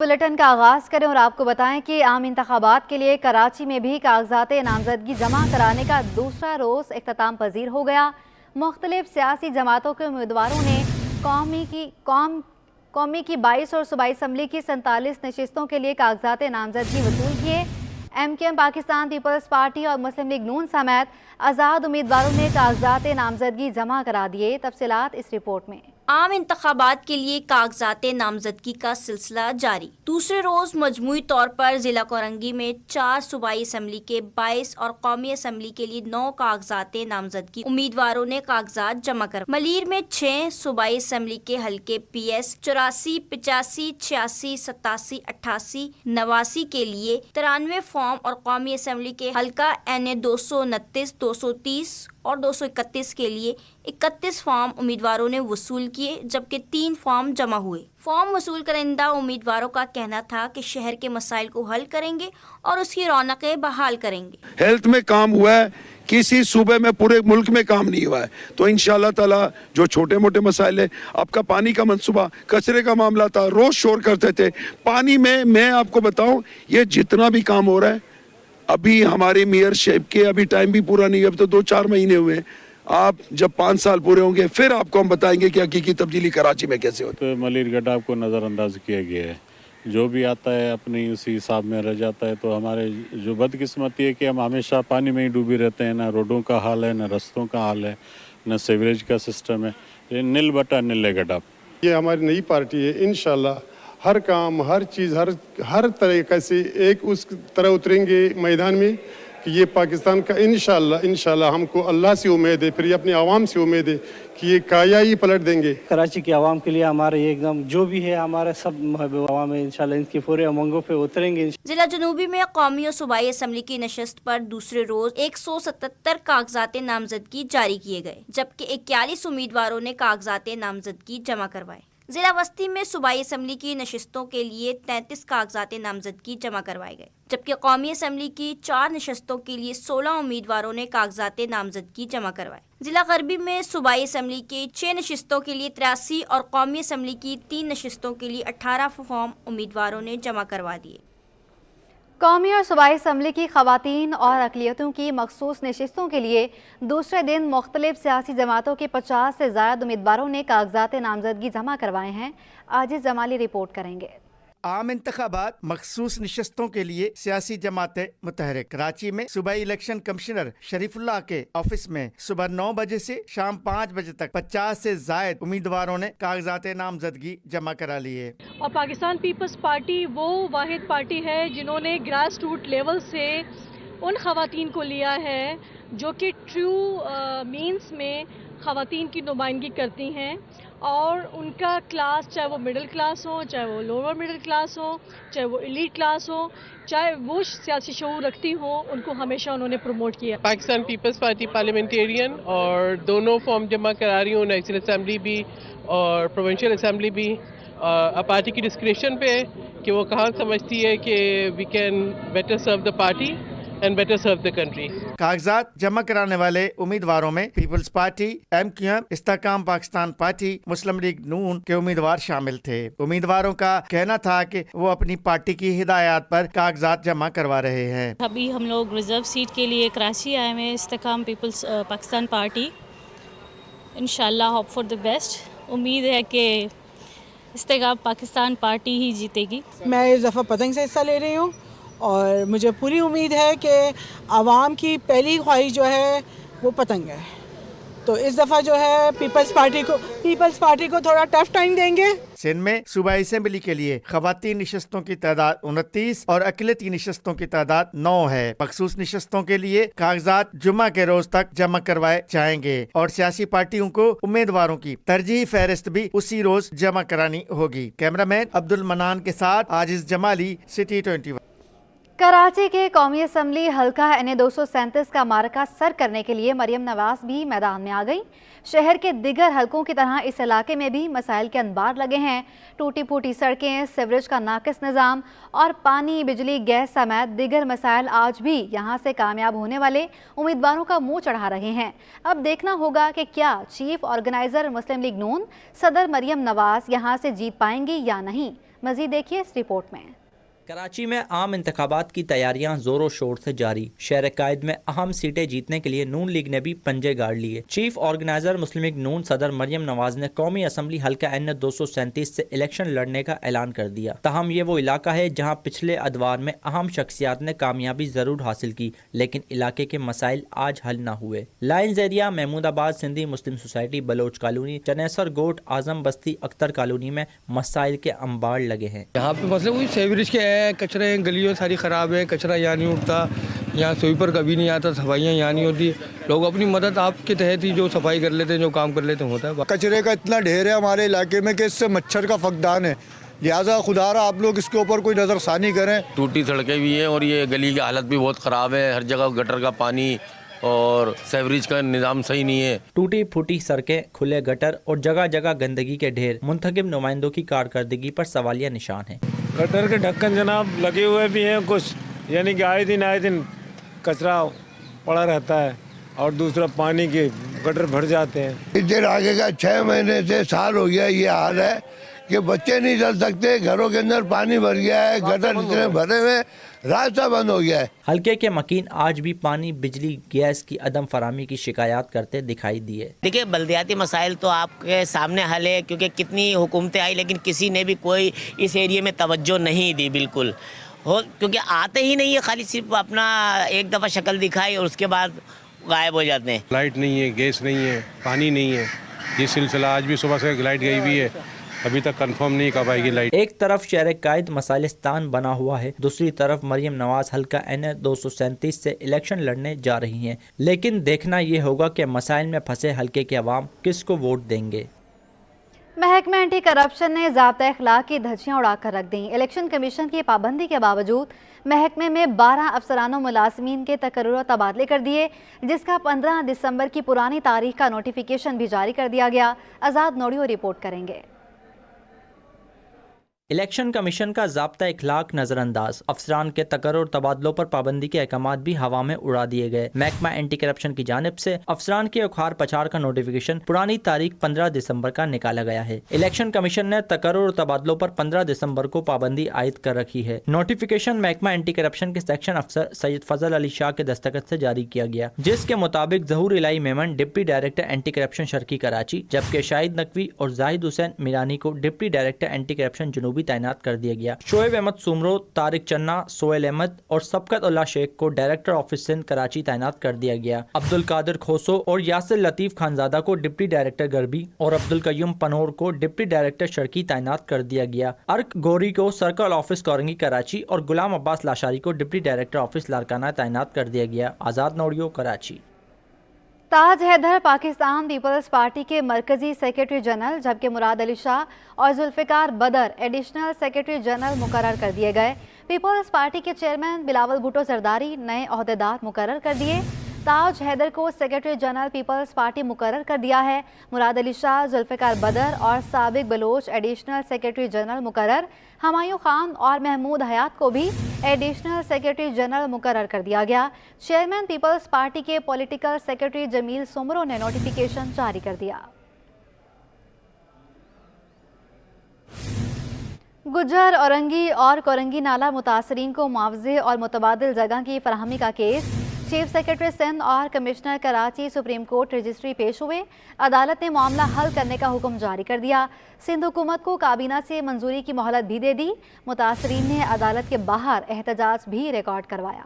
Bulletin का आगाज़ करें और आपको बताएं कि आम इंतखाबात के लिए कराची में भी कागजात नामजदगी जमा कराने का दूसरा रोज़ इख्तिताम पजीर हो गया। मुख्तलिफ सियासी जमातों के उम्मीदवारों ने कौमी की 22 और सूबाई असम्बली की 47 नशिस्तों के लिए कागजात नामजदगी वसूल किए। MKM पाकिस्तान पीपल्स पार्टी और मुस्लिम लीग नून समेत आज़ाद उम्मीदवारों ने कागजात नामजदगी जमा करा दिए। तफसीलात इस रिपोर्ट में। आम इंतखाबात के लिए कागजात नामजदगी का सिलसिला जारी। दूसरे रोज मजमूई तौर पर जिला कोरंगी में 4 सूबाई असम्बली के 22 और कौमी असम्बली के लिए 9 कागजात नामजदगी उम्मीदवारों ने कागजात जमा कर। मलीर में 6 सूबाई असम्बली के हल्के PS 84, 85, 86, 87, 88, 89 के लिए 93 फॉर्म और कौमी असम्बली के हल्का NA 229, 230 और 231 के लिए 31 फॉर्म उम्मीदवारों ने वसूल किए, जबकि 3 फॉर्म जमा हुए। फॉर्म वसूल करंदा उम्मीदवारों का कहना था कि शहर के मसाइल को हल करेंगे और उसकी रौनकें बहाल करेंगे। हेल्थ में काम हुआ है, किसी सूबे में पूरे मुल्क में काम नहीं हुआ है, तो इंशाल्लाह ताला जो छोटे मोटे मसाइल है, आपका पानी का मंसूबा, कचरे का मामला था, रोज शोर करते थे पानी में। मैं आपको बताऊं, ये जितना भी काम हो रहा है, अभी हमारे मेयरशिप के अभी टाइम भी पूरा नहीं है, अभी तो 2-4 महीने हुए हैं। आप जब 5 साल पूरे होंगे फिर आपको हम बताएंगे कि हकीकी तब्दीली कराची में कैसे होती है। तो मलीर गड्ढा को नज़रअंदाज किया गया है, जो भी आता है अपनी उसी हिसाब में रह जाता है। तो हमारे जो बदकिस्मती है कि हम हमेशा पानी में ही डूबे रहते हैं, ना रोडों का हाल है, ना रास्तों का हाल है, ना सीवरेज का सिस्टम है। ये नील बटा नीले गड्ढा। ये हमारी नई पार्टी है, इंशाल्लाह हर काम, हर चीज़, हर तरीके से एक उस तरह उतरेंगे मैदान में कि ये पाकिस्तान का इंशाल्लाह हमको अल्लाह से उम्मीद है, फिर ये अपनी आवाम से उम्मीद है कि ये काया ही पलट देंगे। कराची की आवाम के लिए हमारे एकदम जो भी है हमारे सब आवाम है, इंशाल्लाह इनके पूरे उमंगों पे उतरेंगे। जिला जनूबी में कौमी और सूबाई असम्बली की नशस्त पर दूसरे रोज 177 कागजात नामजदगी जारी किए गए, जबकि 41 उम्मीदवारों ने कागजात नामजदगी जमा करवाए। जिला वस्ती में सूबाई असम्बली की नशिस्तों के लिए 33 कागजात नामजदगी जमा करवाए गए, जबकि कौमी असम्बली की 4 नशिस्तों के लिए 16 उम्मीदवारों ने कागजात नामजदगी जमा करवाए। जिला गरबी में सूबाई असम्बली के 6 नशिस्तों के लिए 83 और कौमी असम्बली की 3 नशिस्तों के लिए 18 फॉर्म उम्मीदवारों ने जमा करवा दिए। कौमी और सूबाई असम्बली की ख़वातीन और अक़लियतों की मखसूस नशिस्तों के लिए दूसरे दिन मुख्तलिफ सियासी जमातों के 50 से ज़ायद उम्मीदवारों ने कागजात नामजदगी जमा करवाए हैं। आजिज़ जमाली रिपोर्ट करेंगे। आम इंतखाबात मखसूस नशस्तों के लिए सियासी जमातें मुतहरिक। कराची में सूबाई इलेक्शन कमिश्नर शरीफुल्लाह के ऑफिस में सुबह 9 बजे से शाम 5 बजे तक 50 से जायद उम्मीदवारों ने कागजात नामजदगी जमा करा लिए। और पाकिस्तान पीपल्स पार्टी वो वाहिद पार्टी है जिन्होंने ग्रास रूट लेवल से उन खवातीन को लिया है जो कि ट्रू मीन्स में खवातीन की नुमाइंदगी करती हैं, और उनका क्लास चाहे वो मिडिल क्लास हो, चाहे वो लोअर मिडिल क्लास हो, चाहे वो एलीट क्लास हो, चाहे वो सियासी शऊर रखती हो, उनको हमेशा उन्होंने प्रमोट किया। पाकिस्तान पीपल्स पार्टी पार्लियामेंटेरियन और दोनों फॉर्म जमा करा रही हूँ, नेशनल असम्बली भी और प्रोविंशियल असम्बली भी। पार्टी की डिस्क्रिप्शन पे है कि वो कहाँ समझती है कि we can better serve the party and better serve the country. कागजात जमा कराने वाले उम्मीदवारों में Peoples Party, MKM, Istehkam Pakistan party, Muslim League Noon के उम्मीदवार शामिल थे। उम्मीदवारों का कहना था कि वो अपनी पार्टी की हिदायत पर कागजात जमा करवा रहे हैं। अभी हम लोग रिजर्व सीट के लिए कराची आए हैं, इस्तेकाम पीपल्स पाकिस्तान पार्टी। इंशाल्लाह होप फॉर द बेस्ट। उम्मीद है कि इस्तेकाम पाकिस्तान पार्टी ही जीतेगी। मैं इस दफ़ा पतंग से हिस्सा ले रही हूँ और मुझे पूरी उम्मीद है कि आवाम की पहली ख्वाहिश जो है वो पतंग है, तो इस दफ़ा जो है पीपल्स पार्टी को थोड़ा टफ टाइम देंगे। सिंध में सूबाई असेंबली के लिए खवातीन नशस्तों की तादाद 29 और अक़लियती नशस्तों की तादाद 9 है। मखसूस नशस्तों के लिए कागजात जुम्मा के रोज तक जमा करवाए जाएंगे और सियासी पार्टियों को उम्मीदवारों की तरजीही फहरिस्त भी उसी रोज जमा करानी होगी। कैमरामैन अब्दुल मनान के साथ आजिज़ जमाली, सिटी 21। कराची के कौमी असम्बली हल्का NA 237 का मार्का सर करने के लिए मरियम नवाज भी मैदान में आ गई। शहर के दिगर हलकों की तरह इस इलाके में भी मसाइल के अनबार लगे हैं। टूटी फूटी सड़कें, सीवरेज का नाकिस निज़ाम और पानी, बिजली, गैस समेत दिगर मसाइल आज भी यहाँ से कामयाब होने वाले उम्मीदवारों का मुंह चढ़ा रहे हैं। अब देखना होगा कि क्या चीफ ऑर्गेनाइजर मुस्लिम लीग नून सदर मरियम नवाज यहाँ से जीत पाएंगी या नहीं। मजीद देखिए इस रिपोर्ट में। कराची में आम इंतखाबात की तैयारियां जोरों शोर से जारी। शहर कायद में अहम सीटें जीतने के लिए नून लीग ने भी पंजे गाड़ लिए। चीफ ऑर्गेनाइजर मुस्लिम लीग नून सदर मरियम नवाज ने कौमी असम्बली हल्का N 237 से इलेक्शन लड़ने का ऐलान कर दिया। ताहम ये वो इलाका है जहां पिछले अदवार में अहम शख्सियात ने कामयाबी जरूर हासिल की, लेकिन इलाके के मसाइल आज हल न हुए। लाइन्स एरिया, महमूदाबाद सिंधी मुस्लिम सोसाइटी, बलोच कॉलोनी, चनेसर गोट, आजम बस्ती, अख्तर कॉलोनी में मसाइल के अंबार लगे हैं। यहाँ पे मसले वही सेवरेज के कचरे गलियों सारी ख़राब है, कचरा यहाँ नहीं उठता, यहाँ स्वीपर कभी नहीं आता, सफाइयाँ यहाँ नहीं होती। लोग अपनी मदद आपके तहत ही जो सफाई कर लेते हैं, जो काम कर लेते हैं होता है। कचरे का इतना ढेर है हमारे इलाके में कि इससे मच्छर का फकदान है, लिहाजा खुदारा आप लोग इसके ऊपर कोई नज़रसानी करें। टूटी सड़कें भी हैं और ये गली की हालत भी बहुत ख़राब है, हर जगह गटर का पानी और सेवरेज का निज़ाम सही नहीं है। टूटी फूटी सड़कें, खुले गटर और जगह जगह गंदगी के ढेर मुंतखब नुमाइंदों की कारकर्दगी पर सवालिया निशान है। गटर के ढक्कन जनाब लगे हुए भी हैं कुछ, यानी कि आए दिन कचरा पड़ा रहता है, और दूसरा पानी के गटर भर जाते हैं। इधर आगे का 6 महीने से साल हो गया ये हाल है कि बच्चे नहीं चल सकते, घरों के अंदर पानी भर गया है, गटर इतने भरे हुए, रास्ता बंद हो गया है। हल्के के मकीन आज भी पानी, बिजली, गैस की अदम फरामी की शिकायत करते दिखाई दिए। देखिए, बल्दियाती मसाइल तो आपके सामने हल है, क्योंकि कितनी हुकूमतें आई लेकिन किसी ने भी कोई इस एरिया में तवज्जो नहीं दी बिल्कुल, हो क्योंकि आते ही नहीं है, खाली सिर्फ अपना एक दफ़ा शक्ल दिखाई और उसके बाद गायब हो जाते हैं। लाइट नहीं है, गैस नहीं है, पानी नहीं है, ये सिलसिला आज भी सुबह से लाइट गई हुई है, अभी तक कंफर्म नहीं कब आएगी लाइट। एक तरफ शहर कायद मसाइलिस्तान बना हुआ है, दूसरी तरफ मरियम नवाज हल्का N 237 से इलेक्शन लड़ने जा रही हैं, लेकिन देखना ये होगा कि मसाइल में फंसे हल्के के अवाम किसको वोट देंगे। महकमा एंटी करप्शन ने ज़ाब्ता अखलाक की धज्जियां उड़ाकर रख दी। इलेक्शन कमीशन की पाबंदी के बावजूद महकमे में 12 अफसरानों मुलाजमीन के तकर्रुर और तबादले कर दिए, जिसका 15 दिसंबर की पुरानी तारीख का नोटिफिकेशन भी जारी कर दिया गया। आज़ाद नोडियो रिपोर्ट करेंगे। इलेक्शन कमीशन का ज़ाब्ता इखलाक नज़रअंदाज, अफसरान के तकर्रुर और तबादलों पर पाबंदी के अहकामात भी हवा में उड़ा दिए गए। महकमा एंटी करप्शन की जानिब से अफसरान के उखाड़ पछाड़ का नोटिफिकेशन पुरानी तारीख 15 दिसंबर का निकाला गया है। इलेक्शन कमीशन ने तकर्रुर और तबादलों पर 15 दिसंबर को पाबंदी आयद कर रखी है। नोटिफिकेशन महकमा एंटी करप्शन के सेक्शन अफसर सैयद फजल अली शाह के दस्तखत से जारी किया गया, जिसके मुताबिक Zahoor Ilahi Memon deputy director anti corruption शर्की कराची, जबकि शाहिद नकवी और जाहिद हुसैन मीरानी को डिप्टी डायरेक्टर एंटी करप्शन जुनूबी तैनात कर दिया गया। शोएब अहमद सुमरो, तारिक चन्ना, सोहेल अहमद और सबकत उल्लाह शेख को डायरेक्टर ऑफिस सिंध कराची तैनात कर दिया गया। अब्दुल कादिर खोसो और यासिर लतीफ खानजादा को डिप्टी डायरेक्टर गरबी और अब्दुल कयूम पनोर को डिप्टी डायरेक्टर शर्की तैनात कर दिया गया। अर्क गोरी को सर्कल ऑफिस कोरंगी कराची और गुलाम अब्बास लाशारी को डिप्टी डायरेक्टर ऑफिस लारकाना तैनात कर दिया गया। आज़ाद नोडियो, कराची। ताज हैदर पाकिस्तान पीपल्स पार्टी के मरकजी सेक्रेटरी जनरल, जबकि मुराद अली शाह और जुल्फ़िकार बदर एडिशनल सेक्रेटरी जनरल मुकर्रर कर दिए गए। पीपल्स पार्टी के चेयरमैन बिलावल भुट्टो जरदारी नए ओहदेदार मुकर्रर कर दिए। ताज हैदर को सेक्रेटरी जनरल पीपल्स पार्टी मुकर्रर कर दिया है। मुराद अली शाह, जुल्फ़िकार बदर और साबिक बलोच एडिशनल सेक्रेटरी जनरल मुकर्रर। हमायूं खान और महमूद हयात को भी एडिशनल सेक्रेटरी जनरल मुकर्रर कर दिया गया। चेयरमैन पीपल्स पार्टी के पॉलिटिकल सेक्रेटरी जमील सुमरो ने नोटिफिकेशन जारी कर दिया। गुज्जर, औरंगी और कोरंगी नाला मुतासरीन को मुआवजे और मुतबादिल जगह की फराहमी का केस चीफ सेक्रेटरी सिंध और commissioner Karachi supreme court registry पेश हुए। अदालत ने मामला हल करने का हुक्म जारी कर दिया। सिंध हुकूमत को काबीना से मंजूरी की मोहलत भी दे दी। मुतासरीन ने अदालत के बाहर एहतजाज भी रिकॉर्ड करवाया।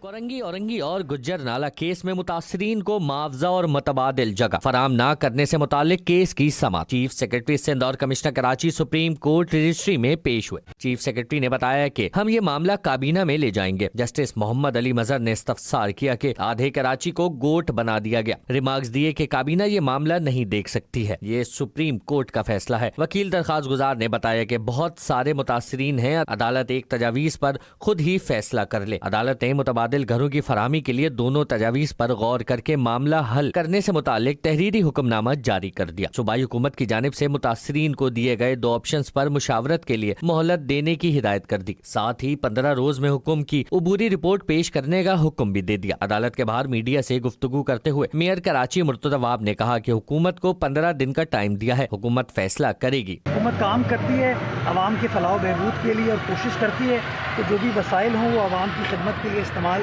कोरंगी, औरंगी और गुज्जर नाला केस में मुतासरीन को मुआवजा और मुतबादिल जगह फराम न करने से मुतालिक केस की समाअत चीफ सेक्रेटरी सिंध और commissioner Karachi supreme court registry में पेश हुए। चीफ सेक्रेटरी ने बताया कि हम ये मामला काबीना में ले जाएंगे। जस्टिस मोहम्मद अली मजहर ने इस्तफसार किया कि आधे कराची को गोट बना दिया गया। रिमार्क्स दिए कि काबीना ये मामला नहीं देख सकती है, ये सुप्रीम कोर्ट का फैसला है। वकील दरखास्त गुजार ने बताया कि बहुत सारे मुतासरीन हैं, अदालत एक तजावीज पर खुद ही फैसला कर ले। अदालत ने मुतबादिल متبادل گھروں کی فراہمی کے لیے دونوں تجاویز پر غور کر کے معاملہ حل کرنے سے متعلق تحریری حکم نامہ جاری کر دیا. صوبائی حکومت کی جانب سے متاثرین کو دیے گئے 2 آپشنز پر مشاورت کے لیے مہلت دینے کی ہدایت کر دی. ساتھ ہی 15 روز میں حکم کی عبوری رپورٹ پیش کرنے کا حکم بھی دے دیا. عدالت کے باہر میڈیا سے گفتگو کرتے ہوئے میئر کراچی مرتضی واب نے کہا کہ حکومت کو 15 دن کا ٹائم دیا ہے. حکومت فیصلہ کرے گی. حکومت کام کرتی ہے عوام کے فلاح و بہبود کے لیے اور کوشش کرتی ہے کہ جو بھی وسائل ہوں وہ عوام کی خدمت کے لیے استعمال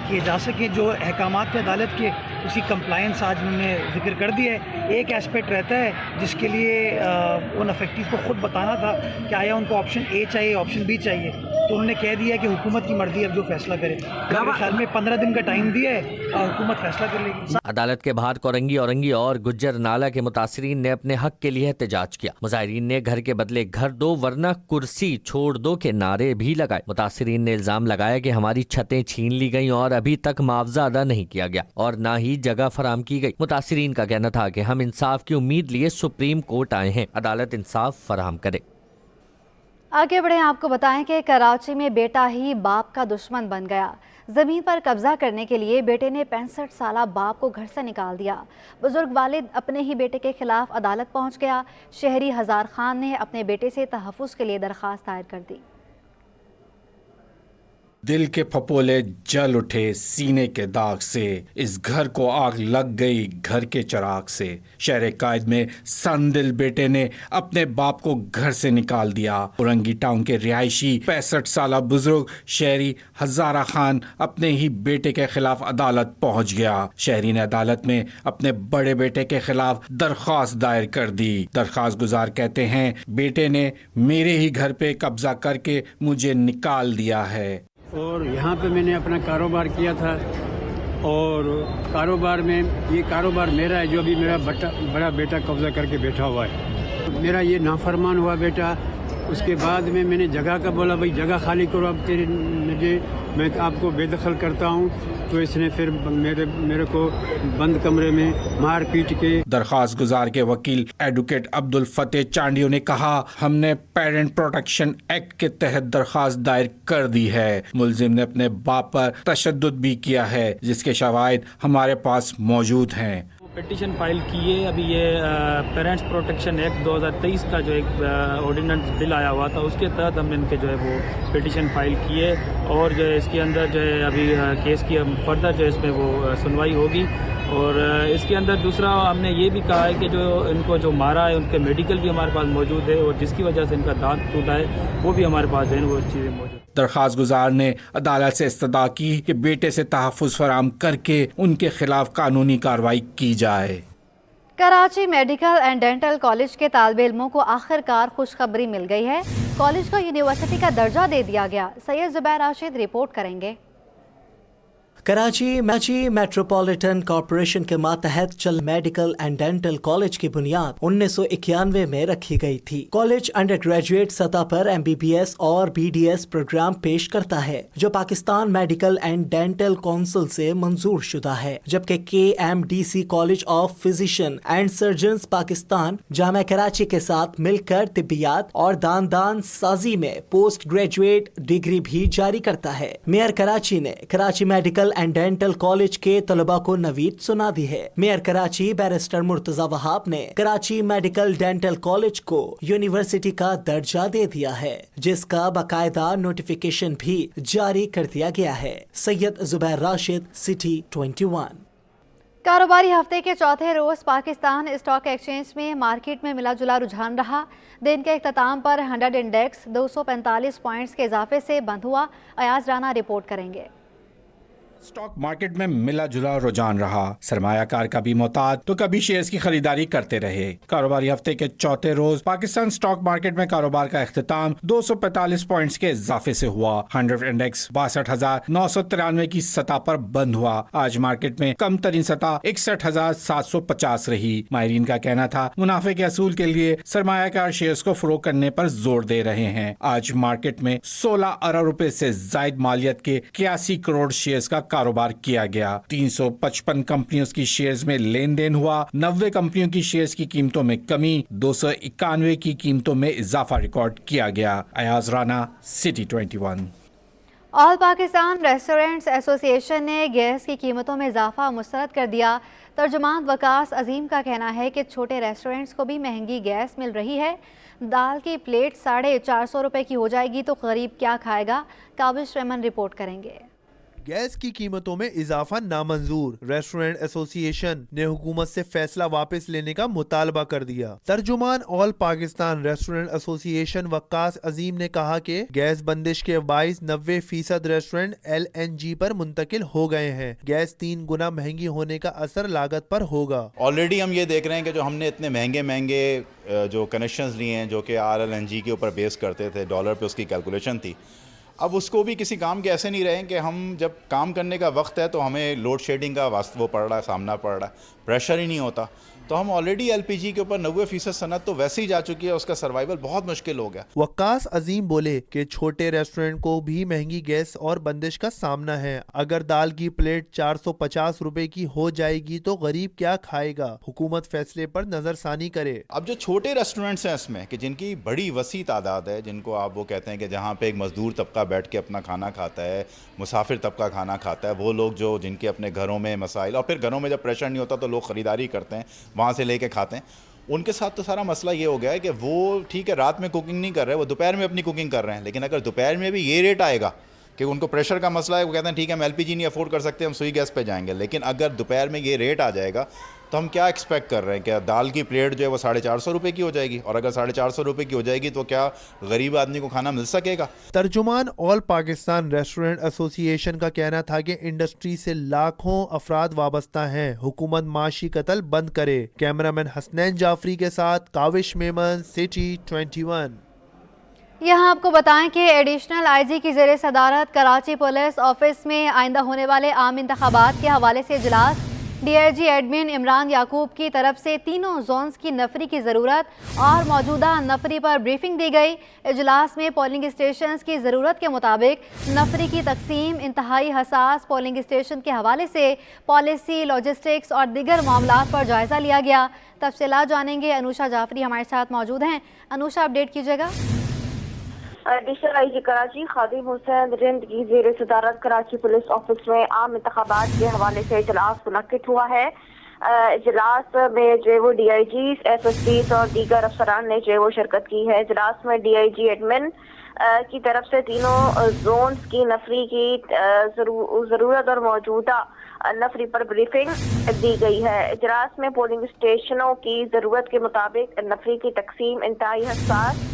کیے جا سکیں. جو احکامات کے عدالت کے اسی کمپلائنس آج انہوں نے ذکر کر دیا ہے. ایک ایسپیکٹ رہتا ہے جس کے لیے ان افیکٹیو کو خود بتانا تھا کہ آیا ان کو آپشن اے چاہیے آپشن بی چاہیے, تو انہوں نے کہہ دیا کہ حکومت کی مرضی اب جو فیصلہ کرے. میرے خیال میں 15 دن کا ٹائم دیا ہے, حکومت فیصلہ کر لے گی. عدالت کے باہر کورنگی اورنگی اور گجر نالہ کے متاثرین نے اپنے حق کے لیے احتجاج کیا. مظاہرین نے گھر کے بدلے گھر دو ورنہ کرسی چھوڑ دو کے نعرے بھی لگائے. متاثرین نے الزام لگایا کہ ہماری چھتیں چھین لی گئیں اور ابھی تک معاوضہ ادا نہیں کیا گیا اور نہ ہی جگہ فراہم کی گئی. متاثرین کا کہنا تھا کہ ہم انصاف کی امید لیے سپریم کورٹ آئے ہیں, عدالت انصاف فراہم کرے. آگے بڑھیں, آپ کو بتائیں کہ کراچی میں بیٹا ہی باپ کا دشمن بن گیا. زمین پر قبضہ کرنے کے لیے بیٹے نے 65 سالہ باپ کو گھر سے نکال دیا. بزرگ والد اپنے ہی بیٹے کے خلاف عدالت پہنچ گیا. شہری ہزار خان نے اپنے بیٹے سے تحفظ کے لیے درخواست دائر کر دی. دل کے پھپولے جل اٹھے سینے کے داغ سے, اس گھر کو آگ لگ گئی گھر کے چراغ سے. شہر قائد میں سندل بیٹے نے اپنے باپ کو گھر سے نکال دیا. اورنگی ٹاؤن کے رہائشی 65 سالہ بزرگ شہری ہزارہ خان اپنے ہی بیٹے کے خلاف عدالت پہنچ گیا. شہری نے عدالت میں اپنے بڑے بیٹے کے خلاف درخواست دائر کر دی. درخواست گزار کہتے ہیں بیٹے نے میرے ہی گھر پہ قبضہ کر کے مجھے نکال دیا ہے. اور یہاں پہ میں نے اپنا کاروبار کیا تھا اور کاروبار میں یہ کاروبار میرا ہے جو ابھی میرا بڑا بیٹا قبضہ کر کے بیٹھا ہوا ہے. میرا یہ نافرمان ہوا بیٹا. اس کے بعد میں نے جگہ کا بولا بھائی جگہ خالی کرو, اب مجھے میں آپ کو بے دخل کرتا ہوں. تو اس نے پھر میرے کو بند کمرے میں مار پیٹ کے. درخواست گزار کے وکیل ایڈوکیٹ عبد الفتح چانڈیو نے کہا ہم نے پیرنٹ پروٹیکشن ایکٹ کے تحت درخواست دائر کر دی ہے. ملزم نے اپنے باپ پر تشدد بھی کیا ہے جس کے شواہد ہمارے پاس موجود ہیں. پٹیشن فائل کیے. ابھی یہ پیرنٹس پروٹیکشن ایکٹ 2023 کا جو ایک آرڈیننس بل آیا ہوا تھا اس کے تحت ہم نے ان کے جو ہے وہ پٹیشن فائل کیے اور جو ہے اس کے اندر جو ہے ابھی کیس کی فردر جو ہے اس میں وہ سنوائی ہوگی. اور اس کے اندر دوسرا ہم نے یہ بھی کہا ہے کہ جو ان کو جو مارا ہے ان کے میڈیکل بھی ہمارے پاس موجود ہے اور جس کی وجہ سے ان کا دانت ٹوٹا ہے وہ بھی ہمارے پاس ہے, وہ چیزیں موجود. درخواست گزار نے عدالت سے استدعا کی کہ بیٹے سے تحفظ فراہم کر کے ان کے خلاف قانونی کارروائی کی جائے. Karachi medical and dental college کے طالب علموں کو آخرکار خوشخبری مل گئی ہے. کالج کو یونیورسٹی کا درجہ دے دیا گیا. سید زبیر راشد رپورٹ کریں گے. کراچی میٹروپولیٹن کارپوریشن کے ماتحت چل میڈیکل اینڈ ڈینٹل کالج کی بنیاد 1991 میں رکھی گئی تھی. کالج انڈر گریجویٹ سطح پر MBBS اور BDS پروگرام پیش کرتا ہے جو Pakistan medical and dental council سے منظور شدہ ہے, جبکہ KMDC college of physicians and surgeons Pakistan جامعہ کراچی کے ساتھ مل کر طبیات اور داندان سازی میں پوسٹ گریجویٹ ڈگری بھی جاری کرتا ہے. میئر کراچی نے Karachi medical and dental college کے طلباء کو نوید سنا دی ہے. میئر کراچی بیرسٹر مرتضی وہاب نے کراچی میڈیکل ڈینٹل کالج کو یونیورسٹی کا درجہ دے دیا ہے جس کا باقاعدہ نوٹیفیکیشن بھی جاری کر دیا گیا ہے. سید زبیر راشد, سٹی 21. کاروباری ہفتے کے چوتھے روز پاکستان اسٹاک ایکسچینج میں مارکیٹ میں ملا جلا رجحان رہا. دن کے اختتام پر 100 انڈیکس 245 پوائنٹس کے اضافے سے بند ہوا. ایاز رانا رپورٹ کریں گے. اسٹاک مارکیٹ میں ملا جلا رجحان رہا. سرمایہ کار کبھی محتاط تو کبھی شیئرز کی خریداری کرتے رہے. کاروباری ہفتے کے چوتھے روز پاکستان اسٹاک مارکیٹ میں کاروبار کا اختتام 245 پوائنٹس کے اضافے سے ہوا. 100 انڈیکس 62,993 کی سطح پر بند ہوا. آج مارکیٹ میں کم ترین سطح 61,750 رہی. ماہرین کا کہنا تھا منافع کے اصول کے لیے سرمایہ کار شیئرز کو فروغ کرنے پر زور دے رہے ہیں. آج مارکیٹ میں 16 ارب روپے سے زائد مالیت کے 81 کروڑ شیئرز کا کاروبار کیا گیا. 355 کمپنیوں کی شیئرز میں لین دین ہوا. 90 کمپنیوں کی شیئرز کی قیمتوں میں کمی, 291 کی قیمتوں میں اضافہ ریکارڈ کیا گیا. Ayaz Rana, city 21. All Pakistan restaurants association ने गैस की कीमतों में इजाफा मुस्तरद कर दिया। तर्जुमान वकास अजीम का कहना है कि छोटे रेस्टोरेंट्स को भी महंगी गैस मिल रही है। दाल की प्लेट 450 रुपये की हो जाएगी तो गरीब क्या खाएगा। काबिश रहमान रिपोर्ट करेंगे। गैस की कीमतों में इजाफा नामंजूर, रेस्टोरेंट एसोसिएशन ने हुकूमत से फैसला वापस लेने का मुतालबा कर दिया। तर्जुमान ऑल पाकिस्तान रेस्टोरेंट एसोसिएशन वक्कास अजीम ने कहा कि गैस बंदिश के बाइस 90% रेस्टोरेंट LNG पर मुंतकिल हो गए हैं। गैस 3 गुना महंगी होने का असर लागत पर होगा। ऑलरेडी हम ये देख रहे हैं कि जो हमने इतने महंगे जो कनेक्शंस लिए हैं जो कि RLNG के ऊपर बेस करते थे, डॉलर पे उसकी कैलकुलेशन थी, अब उसको भी किसी काम के ऐसे नहीं रहे कि हम जब काम करने का वक्त है तो हमें लोड शेडिंग का वो पड़ रहा है, सामना पड़ रहा है, प्रेशर ही नहीं होता। तो हम ऑलरेडी LPG के ऊपर 90% सनत तो वैसे ही जा चुकी है, उसका सर्वाइवल बहुत मुश्किल हो गया। वक्कास अजीम बोले कि छोटे रेस्टोरेंट को भी महंगी गैस और बंदिश का सामना है। अगर दाल की प्लेट 450 रुपए की हो जाएगी तो गरीब क्या खाएगा। हुकूमत फैसले पर नजरसानी करे। अब जो छोटे रेस्टोरेंट्स हैं इसमें कि जिनकी बड़ी वसी तादाद है, जिनको आप वो कहते हैं कि जहाँ पे एक मजदूर तबका बैठ के अपना खाना खाता है, मुसाफिर तबका खाना खाता है, वो लोग जो जिनके अपने घरों में मसाइल और फिर घरों में जब प्रेशर नहीं होता तो लोग ख़रीदारी करते हैं, वहाँ से लेके खाते हैं, उनके साथ तो सारा मसला ये हो गया है कि वो ठीक है रात में कुकिंग नहीं कर रहे, वो दोपहर में अपनी कुकिंग कर रहे हैं। लेकिन अगर दोपहर में भी ये रेट आएगा कि उनको प्रेशर का मसला है, वो कहते हैं ठीक है हम LPG नहीं अफोर्ड कर सकते, हम सुई गैस पे जाएंगे। लेकिन अगर दोपहर में ये रेट आ जाएगा तो हम क्या एक्सपेक्ट कर रहे हैं? क्या दाल की प्लेट जो है वो 450 रुपये की हो जाएगी? और अगर 450 रुपये की हो जाएगी तो क्या गरीब आदमी को खाना मिल सकेगा? तर्जुमान ऑल पाकिस्तान रेस्टोरेंट एसोसिएशन का कहना था कि इंडस्ट्री से लाखों अफराद वाबस्ता हैं। हुकूमत माशी कत्ल बंद करे। कैमरामैन हसनैन जाफरी के साथ काविश मेमन, सिटी 21। यहाँ आपको बताएं कि एडिशनल IG की ज़ेरे सदारत कराची पुलिस ऑफिस में आइंदा होने वाले आम इंतखाबात के हवाले से इजलास। DIG एडमिन इमरान याकूब की तरफ से तीनों जोन्स की नफरी की ज़रूरत और मौजूदा नफरी पर ब्रीफिंग दी गई। इजलास में पोलिंग स्टेशन की ज़रूरत के मुताबिक नफरी की तकसीम, इंतहाई हसास पोलिंग स्टेशन के हवाले से पॉलिसी, लॉजिस्टिक्स और दीगर मामलात पर जायज़ा लिया गया। तफसीलात जानेंगे। अनुषा जाफरी हमारे साथ मौजूद हैं। अनुषा, अपडेट कीजिएगा। एडिशनल IG कराची खादिम हुसैन रिंद की ज़ेरे सदारत कराची पुलिस ऑफिस में आम इंतखाबात के हवाले से इजलास मुनक्किद हुआ है। इजलास में जो वो DIGs, SSPs और दीगर अफसरान ने जो वो शिरकत की है। इजलास में DIG एडमिन की तरफ से तीनों जोन्स की नफरी की ज़रूरत और मौजूदा नफरी पर ब्रीफिंग दी गई है। इजलास में पोलिंग स्टेशनों की ज़रूरत के मुताबिक नफरी की तकसीम, इंतहाई हसास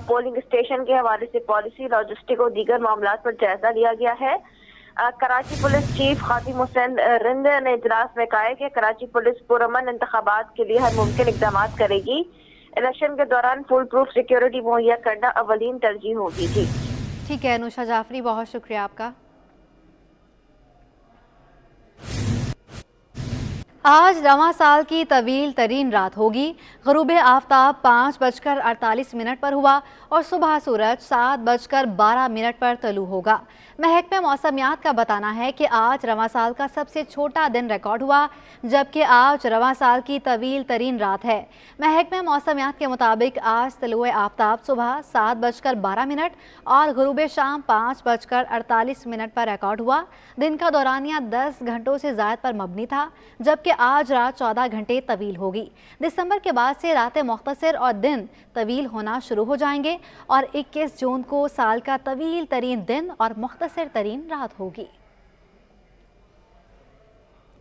पोलिंग स्टेशन के हवाले से पॉलिसी, लॉजिस्टिक और दीगर मामलात पर जायजा लिया गया है। कराची पुलिस चीफ खादिम हुसैन रिंद ने इजलास में कहा है कि कराची पुलिस पुरअमन इंतखाबात के लिए हर मुमकिन इक़दाम करेगी। इलेक्शन के दौरान फुल प्रूफ सिक्योरिटी मुहैया करना अवलीन तरजीह होगी। जी ठीक है अनुषा जाफरी, बहुत शुक्रिया आपका। आज रवां साल की तवील तरीन रात होगी। ग़ुरूब आफ्ताब 5:48 पर हुआ और सुबह सूरज 7:12 पर तलू होगा। महकमे मौसमियात का बताना है कि आज रवां साल का सबसे छोटा दिन रिकॉर्ड हुआ, जबकि आज रवां साल की तवील तरीन रात है। महकमे मौसमियात के मुताबिक आज तलुए आफ्ताब सुबह 7:12 और ग़ुरूब शाम 5:48 पर रिकॉर्ड हुआ। दिन का दौरानिया 10 घंटों से ज़ायद पर मबनी था, जबकि आज रात 14 घंटे तवील होगी। दिसंबर के बाद से रातें मुख्तसर और दिन तवील होना शुरू हो जाएंगे और 21 जून को साल का तवील तरीन दिन और मुख्तसर तरीन रात होगी।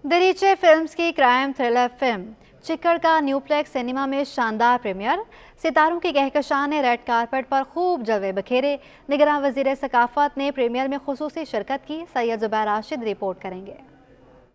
दरीचे फिल्म्स की क्राइम थ्रिलर फिल्म चिक्कड़ का न्यूप्लेक्स सिनेमा में शानदार प्रीमियर। सितारों की कहकशां ने रेड कारपेट पर खूब जलवे बखेरे। निगरान वज़ीर सकाफत ने प्रीमियर में खुसूसी शिरकत की। सैयद ज़ुबैर राशिद रिपोर्ट करेंगे।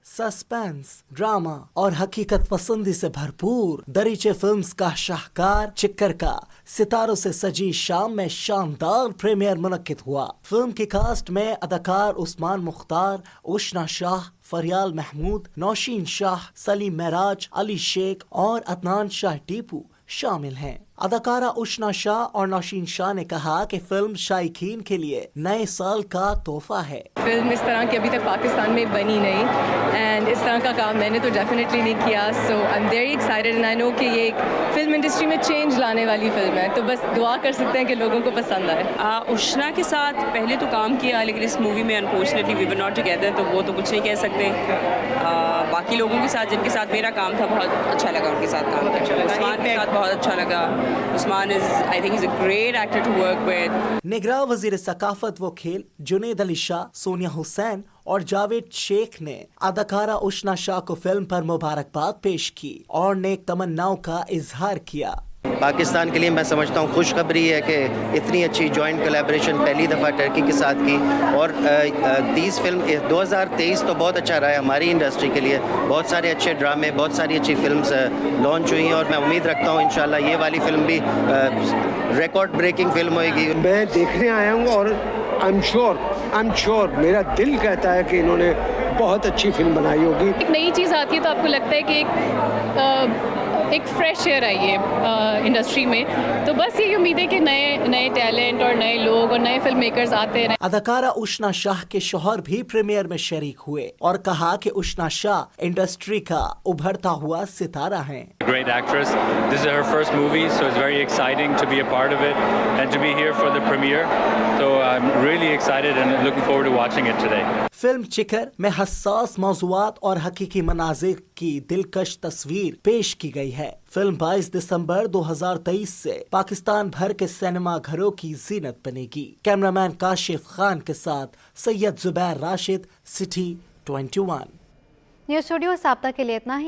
सस्पेंस, ड्रामा और हकीकत पसंदी से भरपूर दरीचे फिल्म्स का शाहकार चिक्कड़ का सितारों से सजी शाम में शानदार प्रीमियर मुनक्किद हुआ। फिल्म की कास्ट में अदाकार उस्मान मुख्तार, उशना शाह, फरियाल महमूद, नौशीन शाह, सलीम महराज, अली शेख और अदनान शाह टीपू शामिल हैं। अदाकारा उशना शाह और नौशीन शाह ने कहा कि फिल्म शायकीन के लिए नए साल का तोहफा है। फिल्म इस तरह की अभी तक पाकिस्तान में बनी नहीं एंड इस तरह का काम मैंने तो डेफिनेटली नहीं किया, so I am very excited and I know कि ये एक फिल्म इंडस्ट्री में चेंज लाने वाली फिल्म है, तो बस दुआ कर सकते हैं कि लोगों को पसंद आए। उशना के साथ पहले तो काम किया लेकिन इस मूवी में unfortunately we were not together, तो वो तो कुछ नहीं कह सकते। बाकी लोगों के साथ जिनके साथ मेरा काम था बहुत अच्छा लगा, उनके साथ काम करके उस्मान के साथ बहुत अच्छा लगा। Usman is I think is a great actor to work with. निगरां वज़ीर सकाफत व खेल जुनैद अली शाह, सोनिया हुसैन और जावेद शेख ने अदाकारा उशना शाह को फिल्म पर मुबारकबाद पेश की और नेक तमन्नाओं का इजहार किया। पाकिस्तान के लिए मैं समझता हूँ खुशखबरी है कि इतनी अच्छी जॉइंट कोलैबोरेशन पहली दफ़ा टर्की के साथ की, और 30 फिल्म 2023 तो बहुत अच्छा रहा है हमारी इंडस्ट्री के लिए। बहुत सारे अच्छे ड्रामे, बहुत सारी अच्छी फिल्म्स लॉन्च हुई हैं और मैं उम्मीद रखता हूँ इंशाल्लाह ये वाली फिल्म भी रिकॉर्ड ब्रेकिंग फिल्म होएगी। मैं देखने आया हूँ और आई एम श्योर मेरा दिल कहता है कि इन्होंने बहुत अच्छी फिल्म बनाई होगी। एक नई चीज़ आती है तो आपको लगता है कि एक फ्रेश एयर आई है इंडस्ट्री में, तो बस ये उम्मीद है कि नए टैलेंट और नए लोग और नए फिल्म मेकर्स आते रहे। अदाकारा उशना शाह के शौहर भी प्रीमियर में शरीक हुए और कहा कि उशना शाह इंडस्ट्री का उभरता हुआ सितारा हैं। Great actress. This is her first movie, so it's very exciting to be a part of it and to be here for the premiere. So I'm really excited and looking forward to watching it today. Film Chikar में हसास मौज़ूआत और हकीकी मनाज़िर की दिलकश तस्वीर पेश की गई है। फिल्म 22 दिसंबर 2023 से पाकिस्तान भर के सिनेमा घरों की जीनत बनेगी। कैमरामैन काशिफ खान के साथ Syed Zubair Rashid, city 21। News studio साप्ताह के लिए इतना ही।